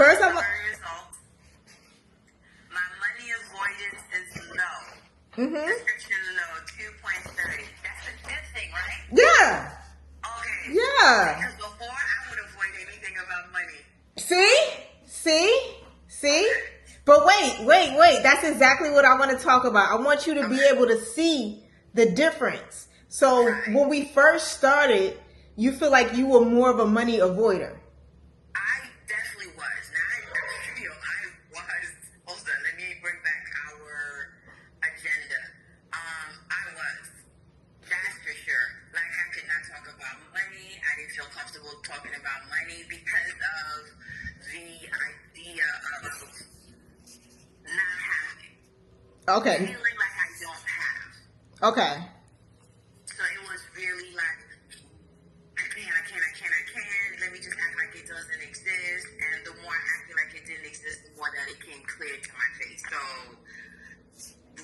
First, I'm. result. My money avoidance is low. Mm-hmm. Description low, 2.30. That's a good thing, right? Yeah. Okay. Yeah. Because before I would avoid anything about money. See? Okay. But wait. That's exactly what I want to talk about. I want you to be able to see the difference. So when we first started, you feel like you were more of a money avoider. I definitely was. Now, I feel I was. Hold on, let me bring back our agenda. I was. That's for sure. Like, I could not talk about money. I didn't feel comfortable talking about money because of the idea of not having. Okay. Feeling like I don't have. Okay. So it was really like, I can't. Let me just act like it doesn't exist. And the more I acted like it didn't exist, the more that it came clear to my face. So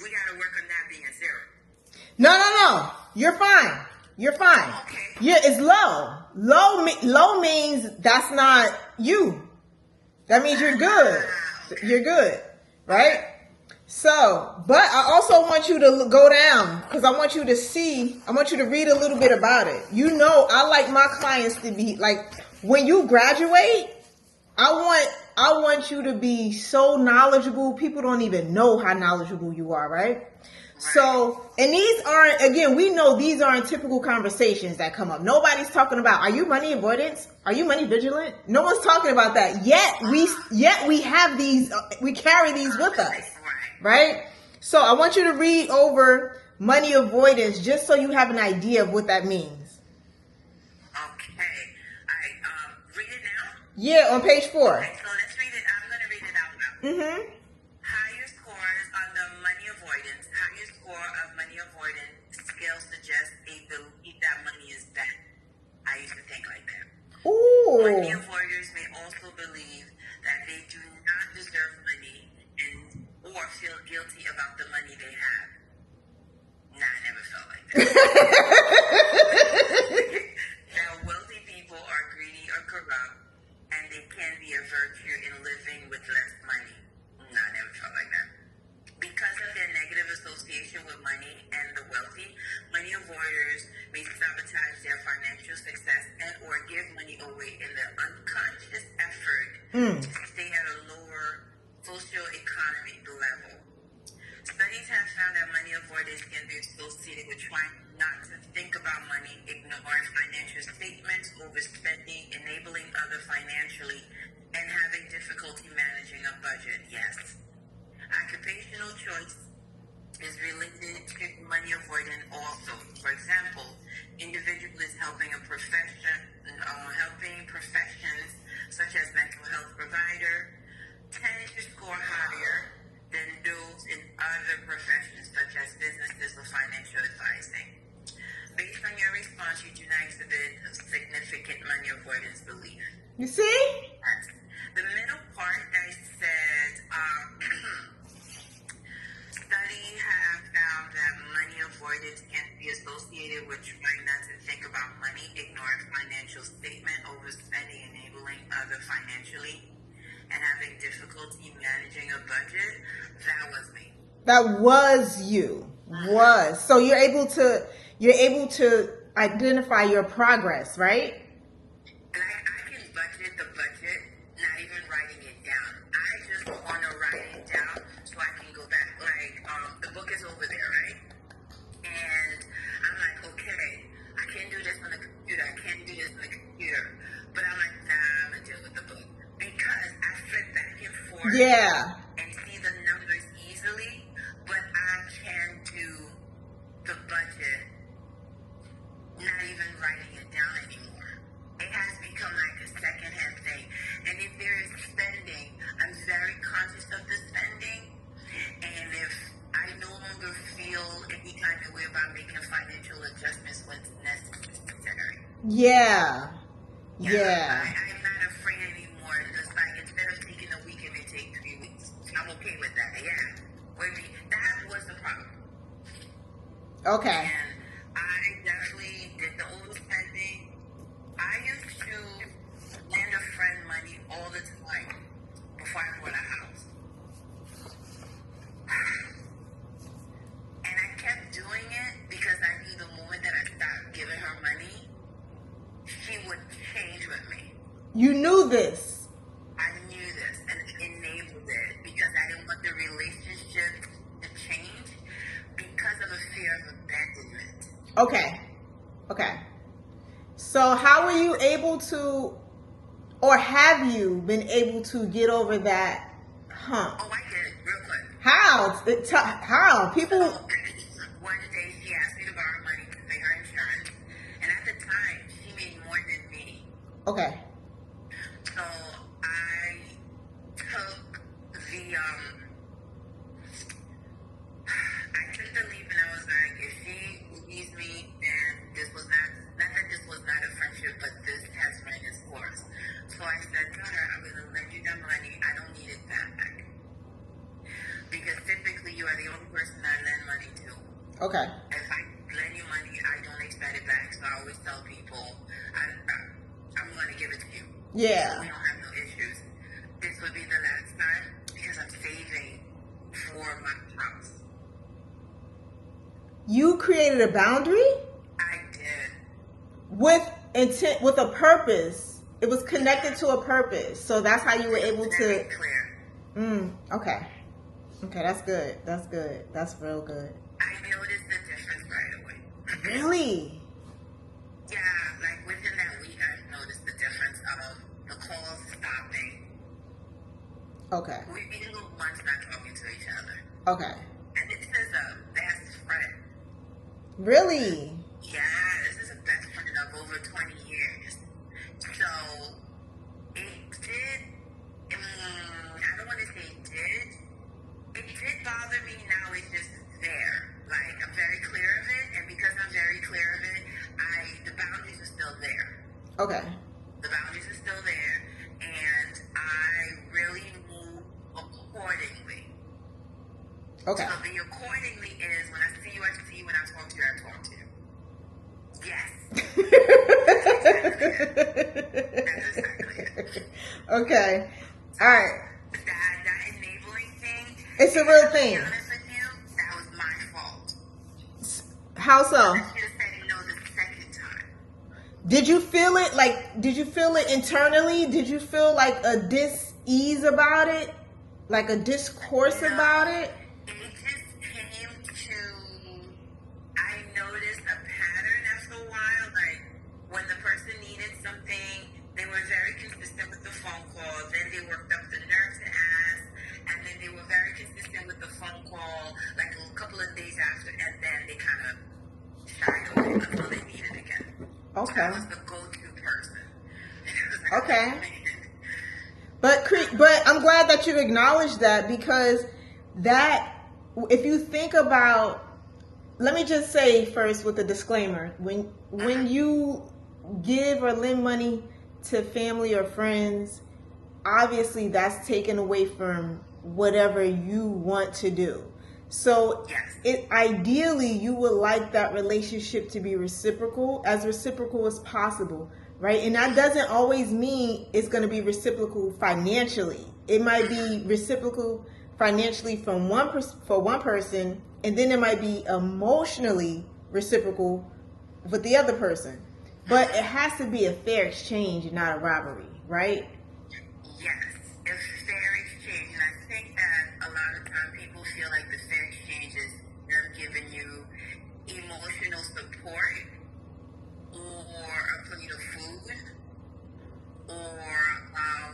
we got to work on that being zero. No. You're fine. Okay. Yeah, it's low. Low means that's not you. That means you're good. Okay. You're good, right? So, but I also want you to go down because I want you to read a little bit about it. You know, I like my clients to be like, when you graduate, I want you to be so knowledgeable. People don't even know how knowledgeable you are, right? So, and these aren't, again, we know these aren't typical conversations that come up. Nobody's talking about, are you money avoidance? Are you money vigilant? No one's talking about that. Yet we have these, we carry these with us, right? So I want you to read over money avoidance just so you have an idea of what that means. Okay. All right. Read it now? Yeah, on page 4. Okay, so let's read it. I'm going to read it out loud. Mm-hmm. Higher scores on the money avoidance. Higher score of money avoidance scale suggests a belief that money is bad. I used to think like that. Ooh. Money avoiders may also believe that they do not deserve money or feel guilty about the money they have. Nah, I never felt like that. Now, wealthy people are greedy or corrupt, and they can be a virtue in living with less money. Nah, I never felt like that. Because of their negative association with money and the wealthy, money avoiders may sabotage their financial success and or give money away in their unconscious effort to stay at a lower socioeconomic level. Studies have found that money avoidance can be associated with trying not to think about money, ignoring financial statements, overspending, enabling others financially, and having difficulty managing a budget. Yes. Occupational choice is related to money avoidance also. For example, individual is helping professions such as mental health provider tend to score higher than those in other professions such as businesses or financial advising. Based on your response, you do not exhibit a significant money avoidance belief. You see? The middle part that says, studies have found that money avoidance can be associated with trying not to think about money, ignoring financial statement, overspending, enabling others financially, and having difficulty managing a budget. That was me. That was you. Was. So you're able to identify your progress, right? Like, I can budget the budget, not even writing it down. I just want to write it down so I can go back. Like, the book is over there, right? And I'm like, okay, I can't do this on the computer. I can't do this on the computer. But I'm like, nah, I'm going to deal with the book. Because I flip back and forth. Yeah. And see the numbers easily. But I can do the budget, not even writing it down anymore. It has become like a secondhand thing. And if there is spending, I'm very conscious of the spending. And if I no longer feel any kind of way about making financial adjustments when necessary. Yeah. I'm not afraid anymore. It's like, instead of taking a week, it may take 3 weeks. I'm okay with that. Yeah. That was the problem. Okay. And I definitely did the overspending. I used to lend a friend money all the time. You knew this. I knew this and enabled it because I didn't want the relationship to change because of a fear of abandonment. Okay. Okay. So how were you able to, or have you been able to get over that hump? Oh, I did, real quick. How? How? People... So, one day she asked me to borrow money to pay her insurance. And at the time, she made more than me. Okay. So I took the leap and I was like, if she leaves me, then this was not that this was not a friendship, but this has ran its course. So I said to her, I'm going to lend you that money. I don't need it back. Because typically you are the only person I lend money to. Okay. If I lend you money, I don't expect it back. So I always tell people, I'm going to give it to you. Yeah. So we don't have no issues. This would be the last time because I'm saving for my house. You created a boundary? I did. With intent, with a purpose. It was connected to a purpose. So that's how you were able Very to... clear. Okay. Okay, that's good. That's good. That's real good. I noticed the difference right away. Really? Yeah, like within that week, I noticed the difference of the calls stopping. Okay. We've been months not talking to each other. Okay. And this is a best friend. Really? Yeah, this is a best friend of over 20 years. So, it did, I don't want to say it did. It did bother me, now it's just there. Like, I'm very clear of it, and because I'm very clear of it, the boundaries are still there. Okay. The boundaries are still there, and I really move accordingly. Okay. So the accordingly is when I see you, I see you. When I talk to you, I talk to you. Yes. That's exactly it. Okay. All right. That enabling thing. It's a real thing. To be honest with you, that was my fault. How so? I should have said no the second time. Did you feel it? Like, did you feel it internally? Did you feel like a dis-ease about it? Like a discourse about it? It just came to, I noticed a pattern after a while. Like, when the person needed something, they were very consistent with the phone call. Then they worked up the nerve to ask. And then they were very consistent with the phone call, like a couple of days after. And then they kind of shied away until they needed it again. Okay. So that was the go-to person. Okay. But I'm glad that you acknowledged that, because that, if you think about, let me just say first with a disclaimer, when you give or lend money to family or friends, obviously that's taken away from whatever you want to do. So ideally you would like that relationship to be reciprocal, as reciprocal as possible. Right? And that doesn't always mean it's going to be reciprocal financially. It might be reciprocal financially from for one person, and then it might be emotionally reciprocal with the other person. But it has to be a fair exchange, not a robbery, right? Yes, it's fair exchange. And I think that a lot of times people feel like the fair exchange is them giving you emotional support, or a plate of food, or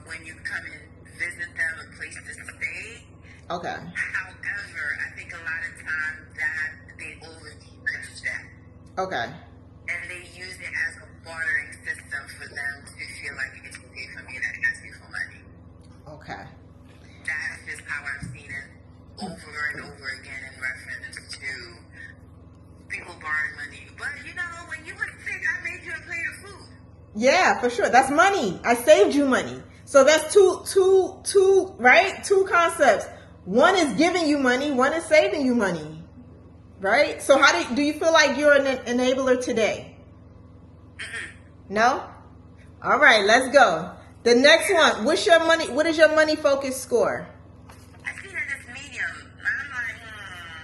when you come and visit them, a place to stay. Okay. However, I think a lot of times that they overstretch that. Okay. And they use it as a bartering system for them to feel like it's okay for me to ask you for money. Okay. That's just how I've seen it over and over again in reference to people borrowing money. But you know, when you would think I made you a plate of food. Yeah, for sure. That's money. I saved you money. So that's two, right? Two concepts. One is giving you money. One is saving you money. Right? So how do you feel like you're an enabler today? No? All right, let's go. The next one. What is your money focus score? I see that it's medium. I'm like,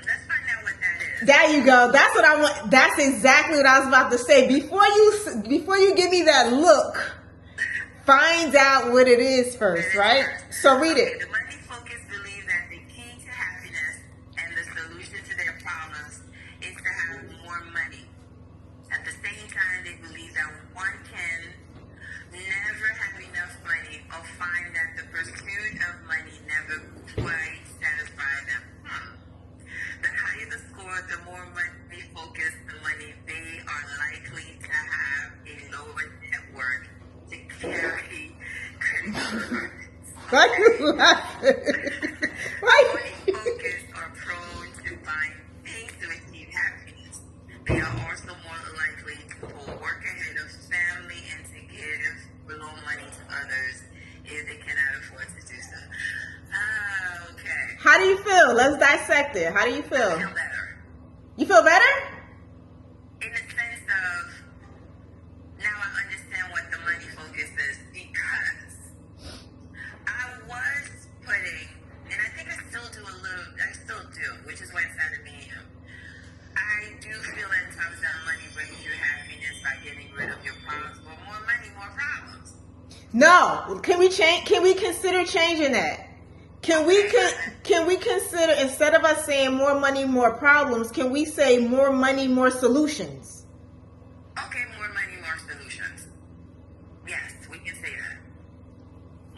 let's find out what that is. There you go. That's what I want. That's exactly what I was about to say. Before you give me that look, Find out what it is first, right? So read it. The money focused believe that the key to happiness and the solution to their problems is to have more money. At the same time, they believe that one can never have enough money or find that the pursuit of money never quite satisfies them. The higher the score, the more money focused the money, they are likely to have a lower net worth to carry credit cards. Why you laughing? Why? Money focused are prone to buying things to achieve happiness. They are also more likely to pull work ahead of family and to give below money to others if they cannot afford to do so. Okay. How do you feel? Let's dissect it. How do you I feel? feel better. You feel better? In the sense of, now I understand what the money focus is, because I was putting, and I think I still do I still do, which is why it's not a medium. I do feel in terms that money brings you happiness by getting rid of your problems, but more money, more problems. No. Can we change? Can we consider changing that? Can we consider, instead of us saying more money, more problems, can we say more money, more solutions? Okay, more money, more solutions. Yes, we can say that.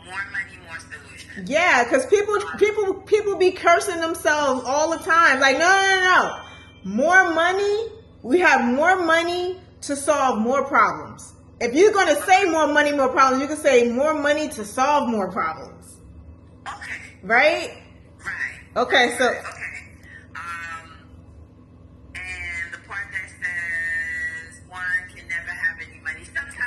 More money, more solutions. Yeah, because people be cursing themselves all the time. Like, no. More money, we have more money to solve more problems. If you're going to say more money, more problems, you can say more money to solve more problems. Okay. Right? Right. Okay, so Okay. And the part that says one can never have any money. So